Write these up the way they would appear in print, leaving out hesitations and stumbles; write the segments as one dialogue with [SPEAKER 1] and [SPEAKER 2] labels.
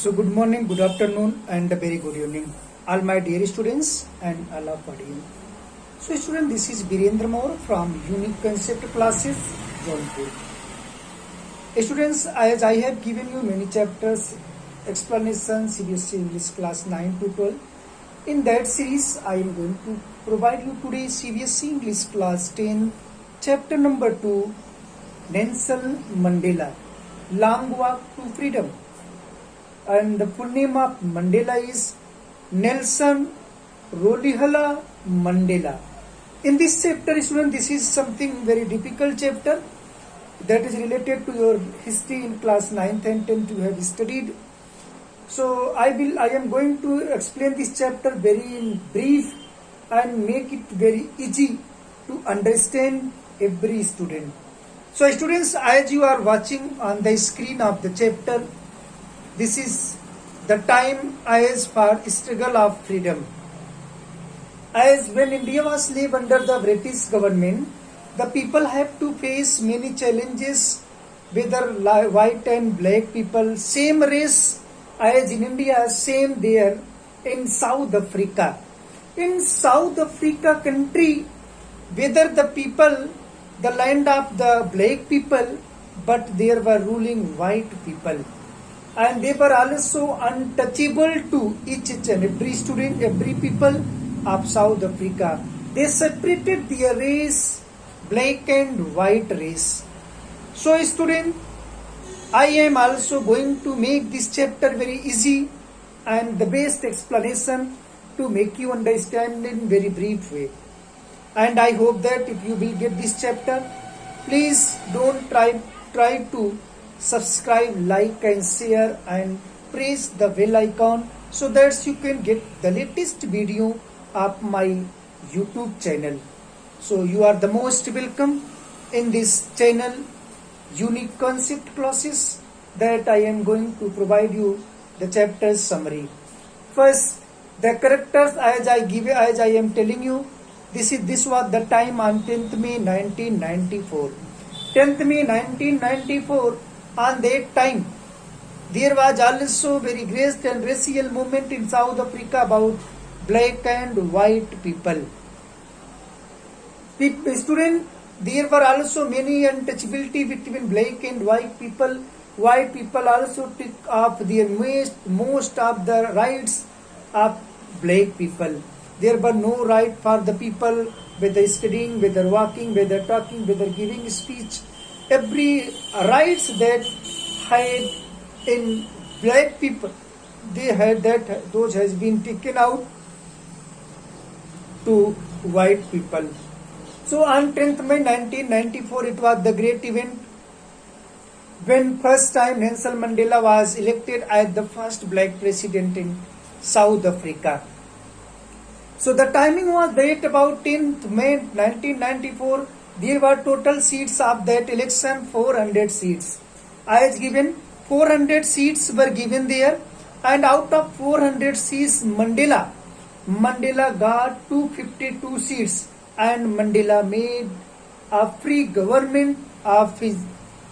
[SPEAKER 1] So good morning, good afternoon and a very good evening all my dear students and all of you. So student, this is Birendra Moore from Unique Concept Classes, Jaunpur. Students, as I have given you many chapters, explanation, CBSE English class 9 to 12. In that series, I am going to provide you today CBSE English class 10, chapter number 2, Nelson Mandela, Long Walk to Freedom. And the full name of Mandela is Nelson Rolihlahla Mandela. In this chapter, student, this is something very difficult chapter that is related to your history in class 9th and 10th you have studied. So I am going to explain this chapter very in brief and make it very easy to understand every student. So students, as you are watching on the screen of the chapter, this is the time as for struggle of freedom. As when India was slave under the British government, the people have to face many challenges, whether white and black people, same race as in India, same there in South Africa. In South Africa country, whether the people, the land of the black people, but there were ruling white people. And they were also untouchable to each and every student, every people of South Africa. They separated their race, black and white race. So student, I am also going to make this chapter very easy and the best explanation to make you understand in very brief way. And I hope that if you will get this chapter, please don't try to subscribe, like and share and press the bell icon so that you can get the latest video of my YouTube channel. So you are the most welcome in this channel, Unique Concept Classes, that I am going to provide you the chapter summary. First, the characters as I am telling you, this was the time on 10th May 1994. 10th May 1994. On that time, there was also very great and racial movement in South Africa about black and white people. Student, there were also many untouchability between black and white people. White people also took off their most of the rights of black people. There were no right for the people, whether studying, whether walking, whether talking, whether giving speech. Every rights that had in black people, they had that, those has been taken out to white people. So on 10th May 1994, it was the great event when first time Nelson Mandela was elected as the first black president in South Africa. So the timing was that about 10th May 1994, there were total seats of that election 400 seats. As given, 400 seats were given there, and out of 400 seats, Mandela got 252 seats, and Mandela made a free government of his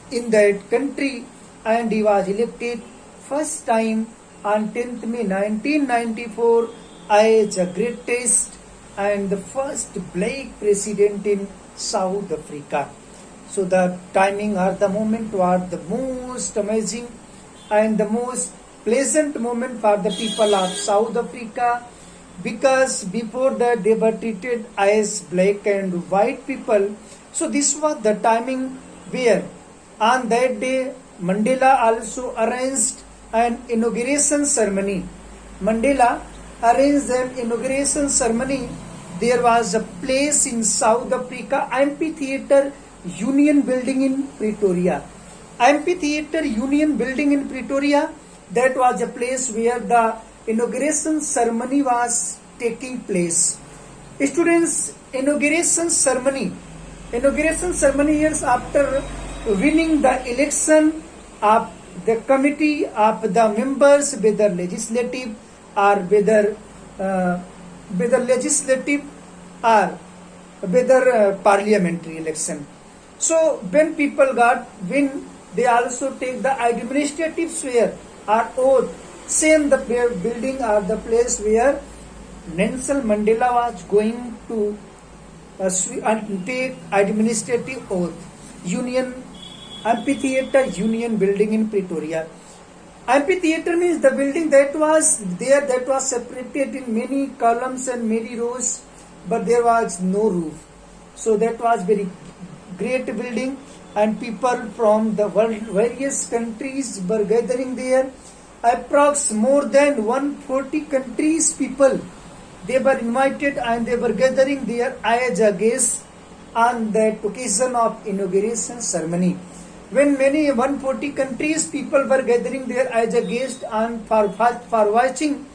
[SPEAKER 1] in that country, and he was elected first time on 10th May 1994 as the greatest and the first black president in South Africa. So the timing or the moment was the most amazing and the most pleasant moment for the people of South Africa, because before that they were treated as black and white people. So this was the timing where on that day Mandela also arranged an inauguration ceremony. Mandela arranged an inauguration ceremony. There was a place in South Africa, Amphitheatre Union Building in Pretoria. Amphitheatre Union Building in Pretoria, that was a place where the inauguration ceremony was taking place. Students, inauguration ceremony years after winning the election of the committee of the members, whether legislative or whether parliamentary election. So when people got win, they also take the administrative swear or oath Same the building or the place where Nelson Mandela was going to and take administrative oath. Union Amphitheatre Union building in Pretoria. Amphitheatre means the building that was there, that was separated in many columns and many rows, but there was no roof. So that was very great building, and people from the world, various countries were gathering there. Approx more than 140 countries people, they were invited and they were gathering there as a guest on that occasion of inauguration ceremony. When many 140 countries people were gathering there as a guest and for watching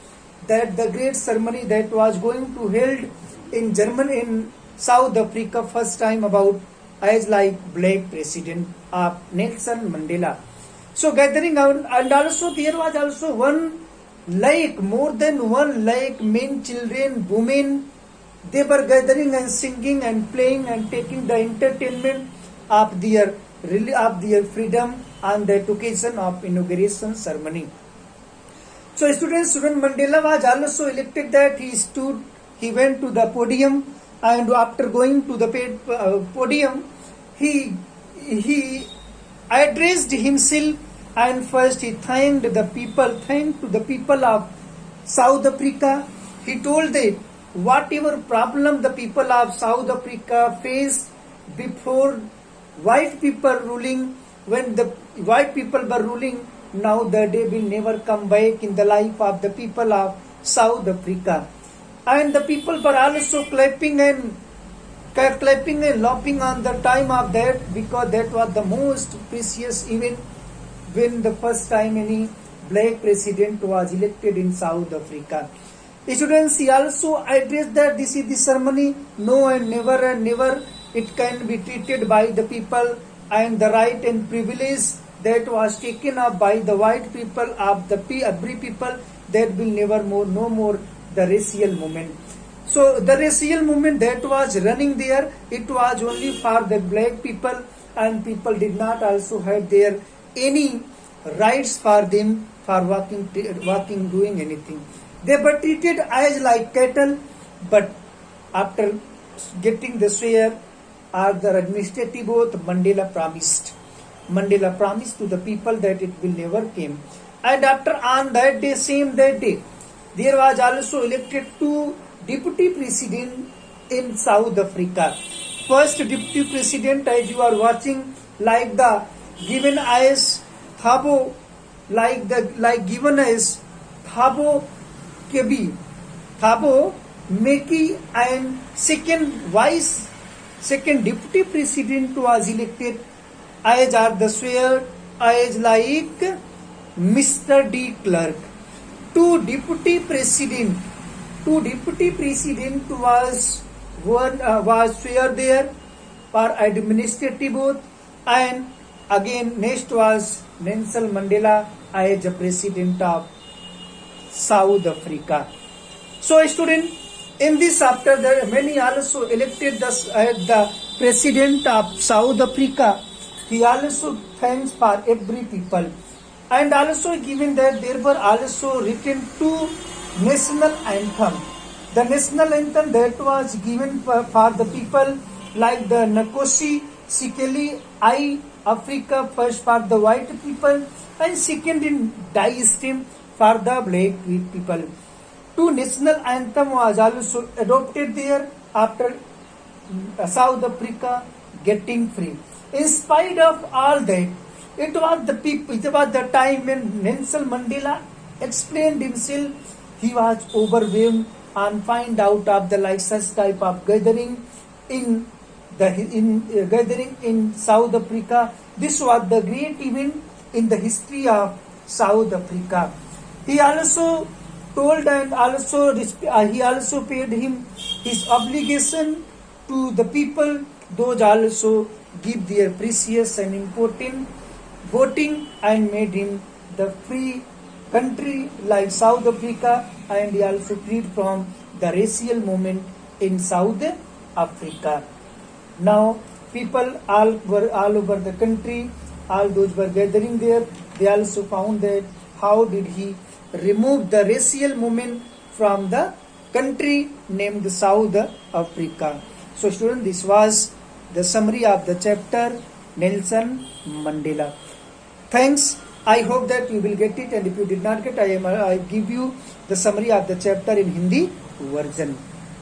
[SPEAKER 1] that the great ceremony that was going to held in Germany, in South Africa, first time about as like black president of Nelson Mandela. So gathering out, and also there was also 1 lakh, more than 1 lakh men, children, women. They were gathering and singing and playing and taking the entertainment of their freedom on the occasion of inauguration ceremony. So students, Mandela was also elected that he went to the podium, and after going to the podium, he addressed himself, and first he thanked to the people of South Africa. He told that whatever problem the people of South Africa faced before white people ruling, when the white people were ruling, now the day will never come back in the life of the people of South Africa. And the people were also clapping and laughing on the time of that, because that was the most precious event when the first time any black president was elected in South Africa. Students, he also addressed that this is the ceremony, no and never it can be treated by the people, and the right and privilege that was taken up by the white people of the every people, that will never more, no more the racial movement. So the racial movement that was running there, it was only for the black people, and people did not also have their any rights for them for walking, doing anything. They were treated as like cattle, but after getting the share or the administrative oath, Mandela promised to the people that it will never came. And after on that day, there was also elected 2 deputy president in South Africa. First deputy president, as you are watching, like the given as Thabo, given as Thabo Mbeki, and second deputy president was elected as are the swear as like Mr. D. Clerk. Two deputy president was swear there for administrative oath, and again next was Nelson Mandela as the president of South Africa. So student, in this after that many also elected the president of South Africa. He also thanks for every people, and also given that there were also written 2 national anthem. The national anthem that was given for the people like the Nkosi Sikelel' I Africa, first for the white people and second in Die Stem for the black people. 2 national anthem was also adopted there after South Africa getting free. In spite of all that, it was the time when Nelson Mandela explained himself. He was overwhelmed and find out of the like such type of gathering in South Africa. This was the great event in the history of South Africa. He also told and he also paid him his obligation to the people. Those also give their precious and important voting and made him the free country like South Africa, and he also freed from the racial movement in South Africa. Now people all over the country, all those were gathering there. They also found that how did he remove the racial movement from the country named South Africa? So student, this was the summary of the chapter Nelson Mandela. Thanks. I hope that you will get it, and if you did not get, I give you the summary of the chapter in Hindi version.